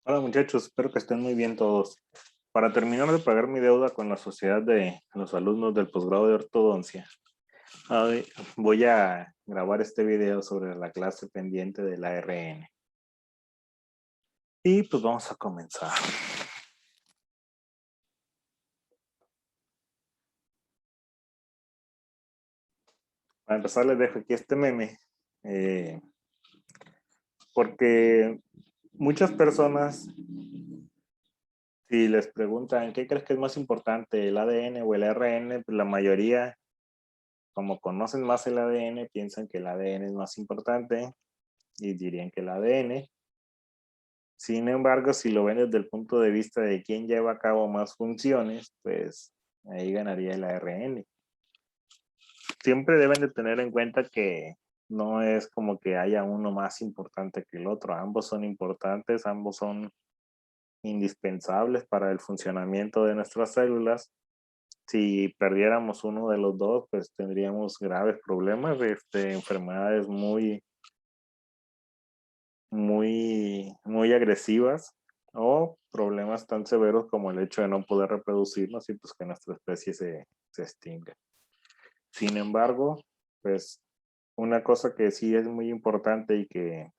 Hola muchachos, espero que estén muy bien todos. Para terminar de pagar mi deuda con la Sociedad de los Alumnos del Posgrado de Ortodoncia, hoy voy a grabar este video sobre la clase pendiente de la RN. Y pues vamos a comenzar. Para empezar les dejo aquí este meme, eh, porque muchas personas, si les preguntan qué crees que es más importante, el ADN o el RN, pues la mayoría, como conocen más el ADN, piensan que el ADN es más importante y dirían que el ADN. Sin embargo, si lo ven desde el punto de vista de quién lleva a cabo más funciones, pues ahí ganaría el ARN. Siempre deben de tener en cuenta que no es como que haya uno más importante que el otro. Ambos son importantes, ambos son indispensables para el funcionamiento de nuestras células. Si perdiéramos uno de los dos, pues tendríamos graves problemas, enfermedades muy agresivas o problemas tan severos como el hecho de no poder reproducirnos y pues que nuestra especie se extinga. Sin embargo, pues una cosa que sí es muy importante y que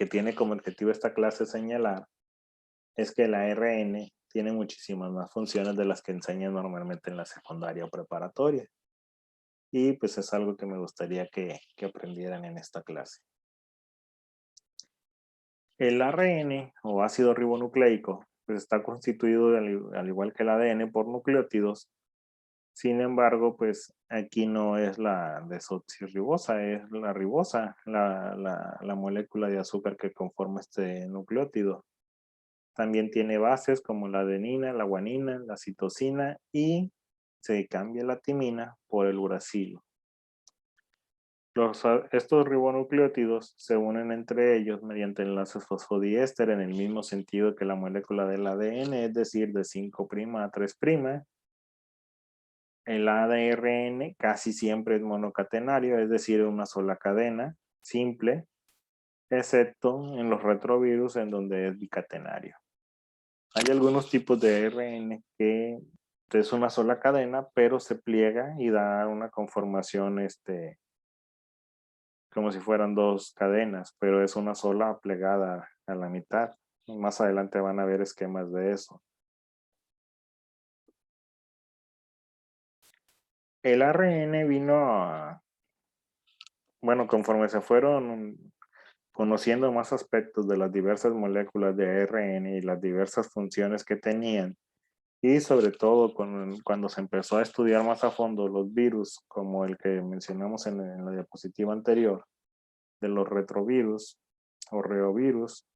tiene como objetivo esta clase señalar es que la RN tiene muchísimas más funciones de las que enseñan normalmente en la secundaria o preparatoria. Y pues es algo que me gustaría que aprendieran en esta clase. El ARN o ácido ribonucleico pues está constituido al igual que el ADN por nucleótidos. Sin embargo, pues aquí no es la desoxirribosa, es la ribosa, la molécula de azúcar que conforma este nucleótido. También tiene bases como la adenina, la guanina, la citosina y se cambia la timina por el uracilo. Estos ribonucleótidos se unen entre ellos mediante enlaces fosfodiéster en el mismo sentido que la molécula del ADN, es decir, de 5' a 3'. El ADRN casi siempre es monocatenario, es decir, una sola cadena simple, excepto en los retrovirus en donde es bicatenario. Hay algunos tipos de ARN que es una sola cadena, pero se pliega y da una conformación como si fueran dos cadenas, pero es una sola plegada a la mitad. Más adelante van a ver esquemas de eso. El ARN vino bueno, conforme se fueron conociendo más aspectos de las diversas moléculas de ARN y las diversas funciones que tenían, y sobre todo cuando se empezó a estudiar más a fondo los virus, como el que mencionamos en la diapositiva anterior, de los retrovirus o reovirus,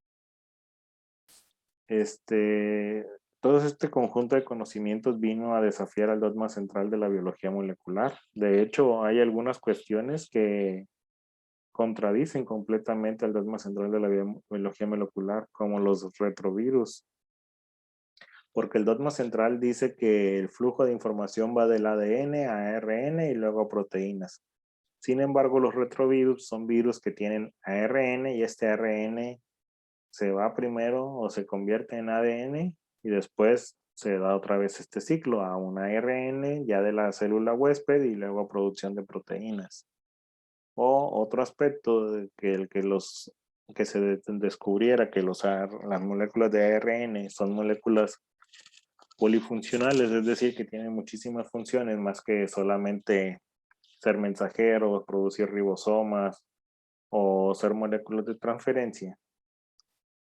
todo este conjunto de conocimientos vino a desafiar al dogma central de la biología molecular. De hecho, hay algunas cuestiones que contradicen completamente al dogma central de la biología molecular, como los retrovirus, porque el dogma central dice que el flujo de información va del ADN a ARN y luego a proteínas. Sin embargo, los retrovirus son virus que tienen ARN y este ARN se va primero o se convierte en ADN y después se da otra vez este ciclo a un ARN ya de la célula huésped y luego a producción de proteínas. O otro aspecto de que se descubriera que las moléculas de ARN son moléculas polifuncionales, es decir, que tienen muchísimas funciones más que solamente ser mensajeros, producir ribosomas o ser moléculas de transferencia,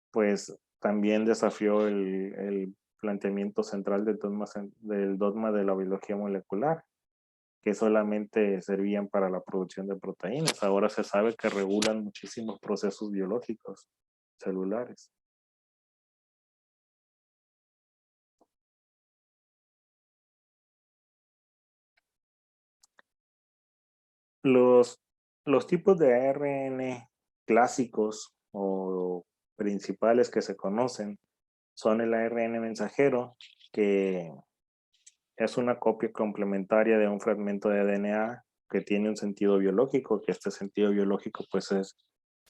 pues también desafió el planteamiento central del dogma de la biología molecular, que solamente servían para la producción de proteínas. Ahora se sabe que regulan muchísimos procesos biológicos celulares. Los, los tipos de ARN clásicos o principales que se conocen son el ARN mensajero, que es una copia complementaria de un fragmento de DNA que tiene un sentido biológico, que este sentido biológico pues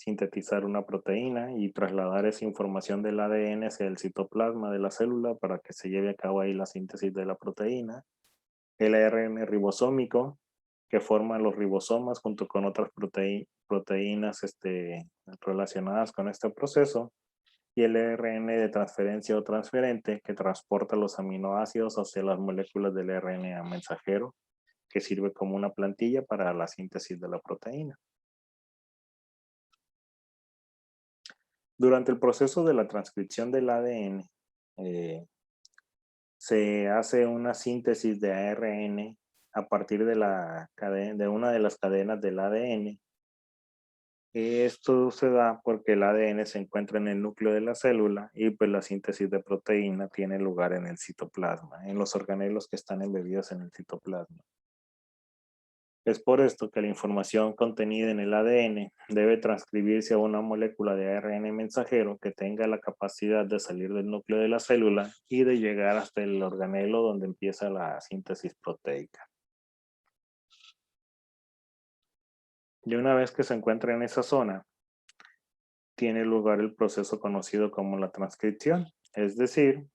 sintetizar una proteína y trasladar esa información del ADN hacia el citoplasma de la célula para que se lleve a cabo ahí la síntesis de la proteína. El ARN ribosómico, que forma los ribosomas junto con otras proteínas relacionadas con este proceso, y el RNA de transferencia o transferente, que transporta los aminoácidos hacia las moléculas del RNA mensajero, que sirve como una plantilla para la síntesis de la proteína. Durante el proceso de la transcripción del ADN, se hace una síntesis de ARN a partir de una de las cadenas del ADN. Esto se da porque el ADN se encuentra en el núcleo de la célula y pues la síntesis de proteína tiene lugar en el citoplasma, en los organelos que están embebidos en el citoplasma. Es por esto que la información contenida en el ADN debe transcribirse a una molécula de ARN mensajero que tenga la capacidad de salir del núcleo de la célula y de llegar hasta el organelo donde empieza la síntesis proteica. Y una vez que se encuentra en esa zona, tiene lugar el proceso conocido como la transcripción, es decir,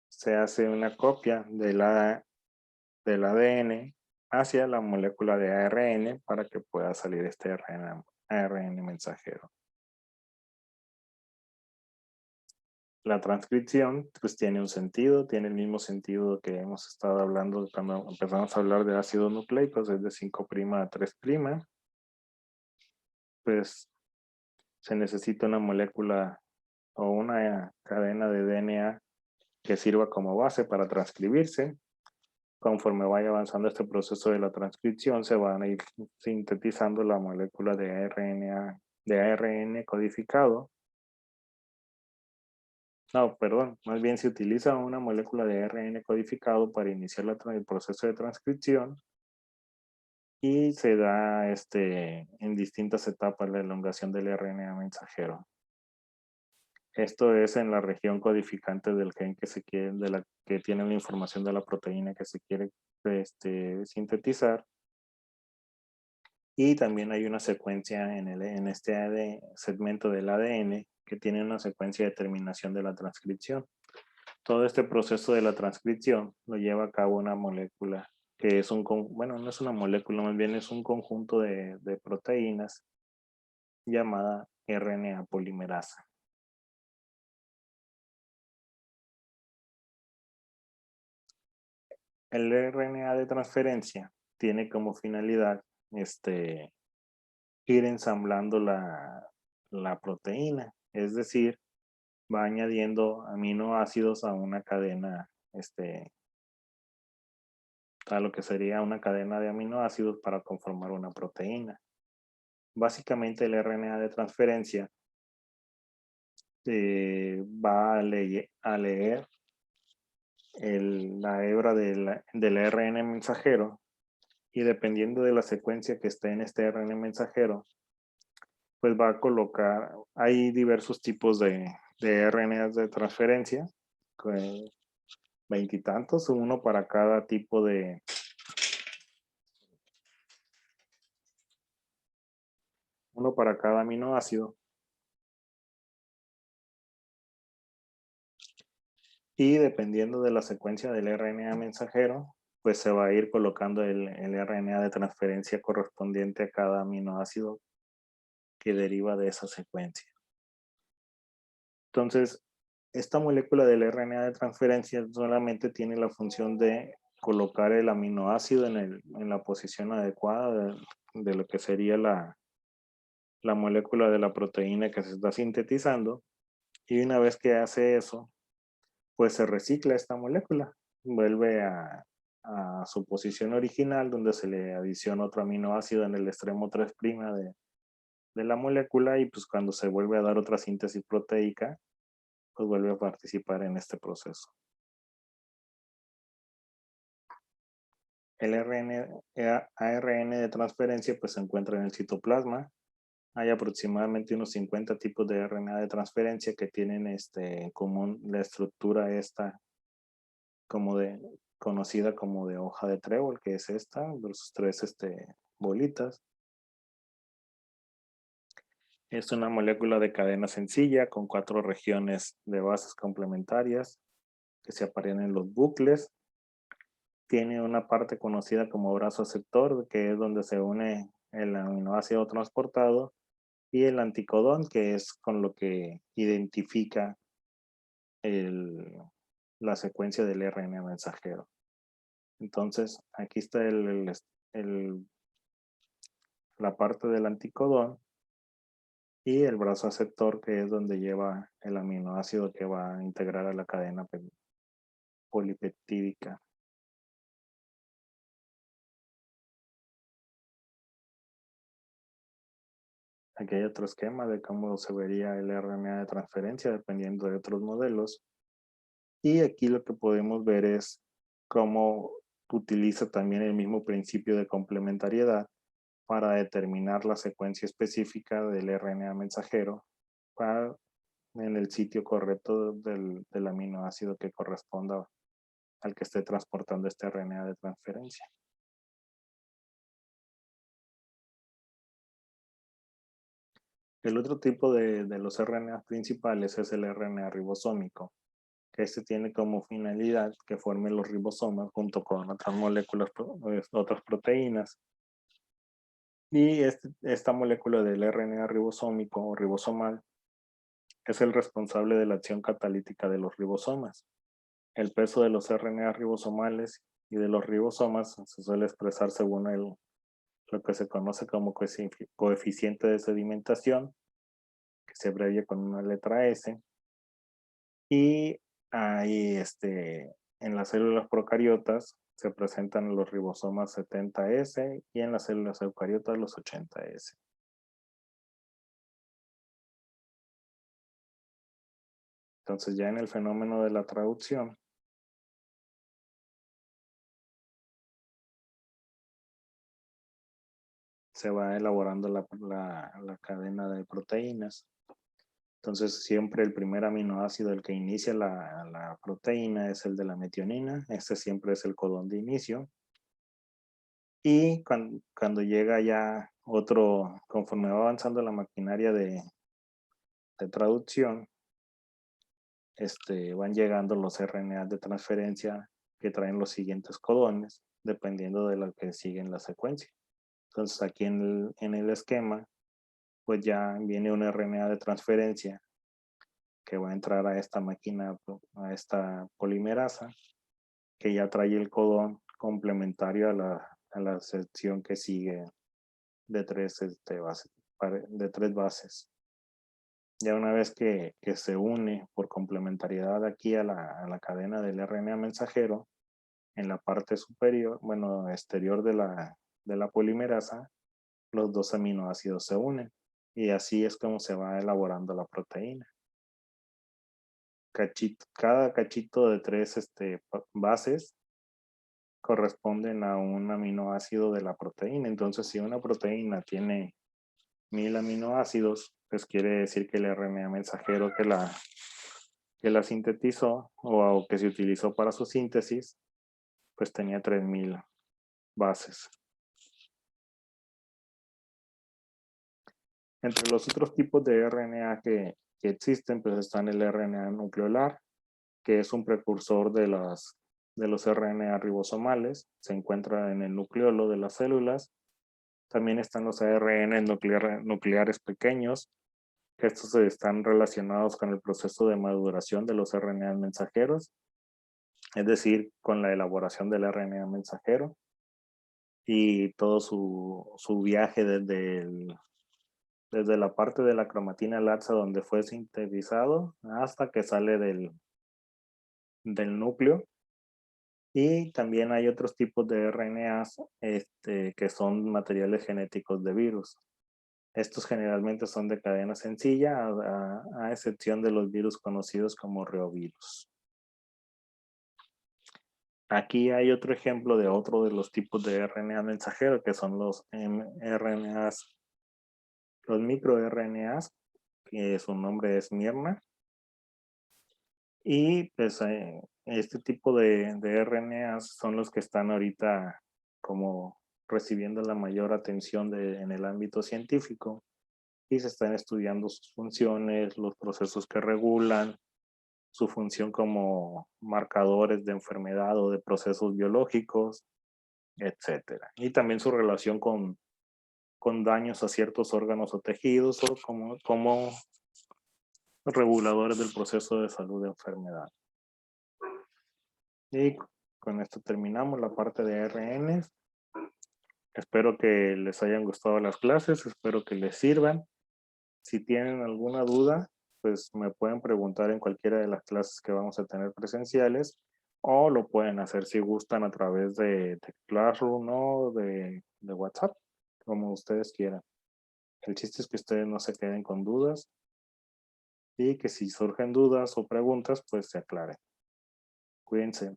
se hace una copia del ADN hacia la molécula de ARN para que pueda salir este ARN mensajero. La transcripción pues tiene un sentido, tiene el mismo sentido que hemos estado hablando cuando empezamos a hablar de ácidos nucleicos, es de 5' a 3'. Pues se necesita una molécula o una cadena de DNA que sirva como base para transcribirse. Conforme vaya avanzando este proceso de la transcripción, se van a ir sintetizando la molécula de ARN codificado. No, perdón, más bien se utiliza una molécula de ARN codificado para iniciar el proceso de transcripción y se da en distintas etapas la elongación del RNA mensajero. Esto es en la región codificante del gen que se quiere, de la que tiene la información de la proteína que se quiere sintetizar. Y también hay una secuencia en este segmento del ADN que tiene una secuencia de terminación de la transcripción. Todo este proceso de la transcripción lo lleva a cabo una molécula que es bueno, no es una molécula, más bien es un conjunto de proteínas llamada RNA polimerasa. El RNA de transferencia tiene como finalidad ir ensamblando la proteína, es decir, va añadiendo aminoácidos a una cadena, a lo que sería una cadena de aminoácidos para conformar una proteína. Básicamente el RNA de transferencia va a leer la hebra del RN mensajero y dependiendo de la secuencia que esté en este RN mensajero, pues va a colocar, hay diversos tipos de RNAs de transferencia, veintitantos, uno para cada tipo uno para cada aminoácido. Y dependiendo de la secuencia del RNA mensajero, pues se va a ir colocando el RNA de transferencia correspondiente a cada aminoácido que deriva de esa secuencia. Entonces, esta molécula del RNA de transferencia solamente tiene la función de colocar el aminoácido en la posición adecuada de lo que sería la molécula de la proteína que se está sintetizando. Y una vez que hace eso, pues se recicla esta molécula, vuelve a su posición original donde se le adiciona otro aminoácido en el extremo 3' de la molécula y pues cuando se vuelve a dar otra síntesis proteica, pues vuelve a participar en este proceso. El ARN de transferencia pues se encuentra en el citoplasma. Hay aproximadamente unos 50 tipos de RNA de transferencia que tienen en común la estructura esta como conocida como de hoja de trébol, que es esta, de sus tres bolitas. Es una molécula de cadena sencilla con 4 regiones de bases complementarias que se aparean en los bucles. Tiene una parte conocida como brazo aceptor, que es donde se une el aminoácido transportado, y el anticodón, que es con lo que identifica la secuencia del RNA mensajero. Entonces, aquí está la parte del anticodón y el brazo aceptor, que es donde lleva el aminoácido que va a integrar a la cadena polipeptídica. Aquí hay otro esquema de cómo se vería el RNA de transferencia dependiendo de otros modelos. Y aquí lo que podemos ver es cómo utiliza también el mismo principio de complementariedad para determinar la secuencia específica del RNA mensajero en el sitio correcto del aminoácido que corresponda al que esté transportando este RNA de transferencia. El otro tipo de los RNA principales es el RNA ribosómico, que tiene como finalidad que formen los ribosomas junto con otras moléculas, otras proteínas. Y esta molécula del RNA ribosómico o ribosomal es el responsable de la acción catalítica de los ribosomas. El peso de los RNA ribosomales y de los ribosomas se suele expresar según lo que se conoce como coeficiente de sedimentación, que se abrevia con una letra S. Y ahí en las células procariotas se presentan los ribosomas 70S y en las células eucariotas los 80S. Entonces ya en el fenómeno de la traducción, se va elaborando la cadena de proteínas. Entonces siempre el primer aminoácido, el que inicia la proteína, es el de la metionina. Este siempre es el codón de inicio. Y cuando llega ya otro, conforme va avanzando la maquinaria de traducción, van llegando los RNA de transferencia que traen los siguientes codones, dependiendo de lo que sigue en la secuencia. Entonces aquí en el esquema, pues ya viene un RNA de transferencia que va a entrar a esta máquina, a esta polimerasa, que ya trae el codón complementario a la sección que sigue de tres bases. Ya una vez que se une por complementariedad aquí a la cadena del RNA mensajero, en la parte superior, bueno, exterior de la polimerasa, los dos aminoácidos se unen. Y así es como se va elaborando la proteína. Cada cachito de tres bases corresponden a un aminoácido de la proteína. Entonces, si una proteína tiene 1000 aminoácidos, pues quiere decir que el RNA mensajero que la sintetizó o que se utilizó para su síntesis, pues tenía 3000 bases. Entre los otros tipos de RNA que existen, pues están el RNA nucleolar, que es un precursor de los RNA ribosomales, se encuentra en el nucleolo de las células. También están los ARN nucleares pequeños, que estos están relacionados con el proceso de maduración de los RNA mensajeros, es decir, con la elaboración del RNA mensajero y todo su viaje desde la parte de la cromatina laxa donde fue sintetizado hasta que sale del núcleo. Y también hay otros tipos de RNAs que son materiales genéticos de virus. Estos generalmente son de cadena sencilla, a excepción de los virus conocidos como reovirus. Aquí hay otro ejemplo de otro de los tipos de RNA mensajero, que son los mRNAs, los microRNAs, que su nombre es mRNA. Y pues Este tipo de RNAs son los que están ahorita como recibiendo la mayor atención en el ámbito científico y se están estudiando sus funciones, los procesos que regulan, su función como marcadores de enfermedad o de procesos biológicos, etcétera. Y también su relación con daños a ciertos órganos o tejidos o como reguladores del proceso de salud de enfermedad. Y con esto terminamos la parte de RNs. Espero que les hayan gustado las clases, espero que les sirvan. Si tienen alguna duda, pues me pueden preguntar en cualquiera de las clases que vamos a tener presenciales o lo pueden hacer si gustan a través de Classroom o de WhatsApp, como ustedes quieran. El chiste es que ustedes no se queden con dudas y que si surgen dudas o preguntas, pues se aclaren. Cuídense.